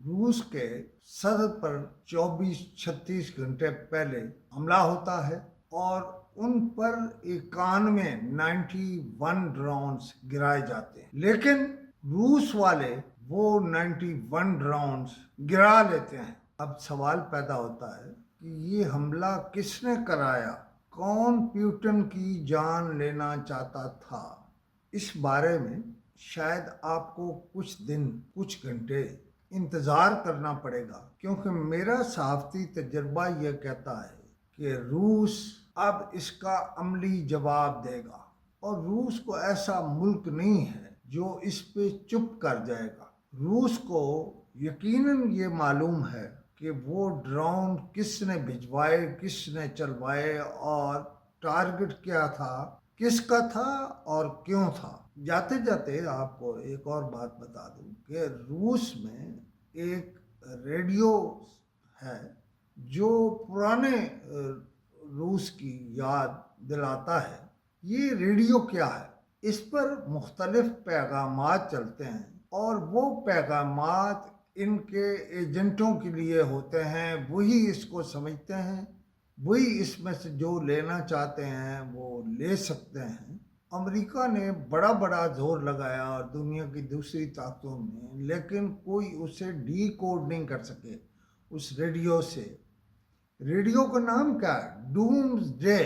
روس کے صدر پر 24-36 گھنٹے پہلے حملہ ہوتا ہے اور ان پر 91 ڈرونز گرائے جاتے ہیں، لیکن روس والے وہ 91 ڈرونز گرا لیتے ہیں۔ اب سوال پیدا ہوتا ہے کہ یہ حملہ کس نے کرایا، کون پیوٹن کی جان لینا چاہتا تھا؟ اس بارے میں شاید آپ کو کچھ دن، کچھ گھنٹے انتظار کرنا پڑے گا، کیونکہ میرا صحافتی تجربہ یہ کہتا ہے کہ روس اب اس کا عملی جواب دے گا، اور روس کو ایسا ملک نہیں ہے جو اس پہ چپ کر جائے گا۔ روس کو یقیناً یہ معلوم ہے کہ وہ ڈرون کس نے بھجوائے، کس نے چلوائے، اور ٹارگٹ کیا تھا، کس کا تھا اور کیوں تھا۔ جاتے جاتے آپ کو ایک اور بات بتا دوں کہ روس میں ایک ریڈیو ہے جو پرانے روس کی یاد دلاتا ہے۔ یہ ریڈیو کیا ہے؟ اس پر مختلف پیغامات چلتے ہیں، اور وہ پیغامات ان کے ایجنٹوں کے لیے ہوتے ہیں، وہی اس کو سمجھتے ہیں، وہی اس میں سے جو لینا چاہتے ہیں وہ لے سکتے ہیں۔ امریکہ نے بڑا زور لگایا اور دنیا کی دوسری طاقتوں نے، لیکن کوئی اسے ڈی کوڈ نہیں کر سکے اس ریڈیو سے۔ ریڈیو کا نام کیا ہے؟ Dooms day.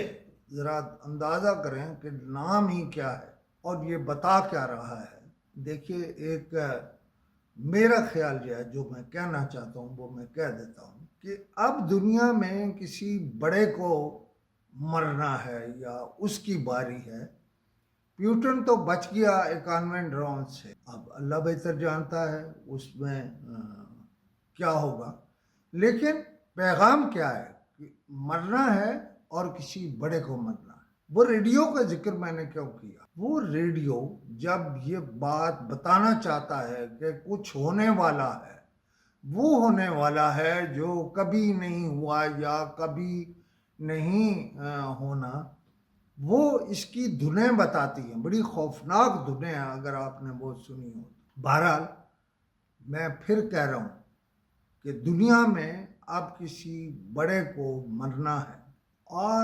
ذرا اندازہ کریں کہ نام ہی کیا ہے اور یہ بتا کیا رہا ہے۔ دیکھیے، ایک میرا خیال یہ ہے، جو میں کہنا چاہتا ہوں وہ میں کہہ دیتا ہوں کہ اب دنیا میں کسی بڑے کو مرنا ہے یا اس کی باری ہے۔ پیوٹن تو بچ گیا 91 ڈرون سے، اب اللہ بہتر جانتا ہے اس میں کیا ہوگا، لیکن پیغام کیا ہے کہ مرنا ہے اور کسی بڑے کو مرنا ہے۔ وہ ریڈیو کا ذکر میں نے کیوں کیا؟ وہ ریڈیو جب یہ بات بتانا چاہتا ہے کہ کچھ ہونے والا ہے، وہ ہونے والا ہے جو کبھی نہیں ہوا یا کبھی نہیں ہونا، وہ اس کی دھنیں بتاتی ہیں، بڑی خوفناک دھنیں ہیں اگر آپ نے وہ سنی ہو۔ بہرحال میں پھر کہہ رہا ہوں کہ دنیا میں اب کسی بڑے کو مرنا ہے، اور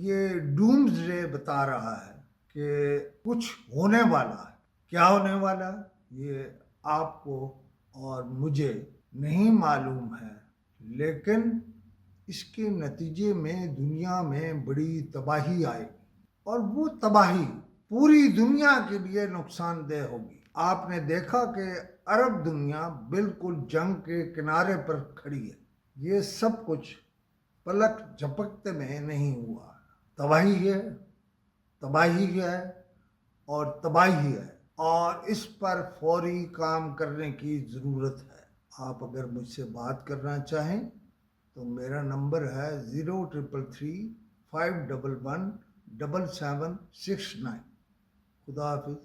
یہ ڈومز ڈے بتا رہا ہے کہ کچھ ہونے والا ہے۔ کیا ہونے والا ہے یہ آپ کو اور مجھے نہیں معلوم ہے، لیکن اس کے نتیجے میں دنیا میں بڑی تباہی آئے گی، اور وہ تباہی پوری دنیا کے لیے نقصان دہ ہوگی۔ آپ نے دیکھا کہ عرب دنیا بالکل جنگ کے کنارے پر کھڑی ہے۔ یہ سب کچھ پلک جھپکتے میں نہیں ہوا۔ تباہی ہے، تباہی ہے اور تباہی ہے، اور اس پر فوری کام کرنے کی ضرورت ہے۔ آپ اگر مجھ سے بات کرنا چاہیں تو میرا نمبر ہے 0333 511 7769۔ خدا حافظ۔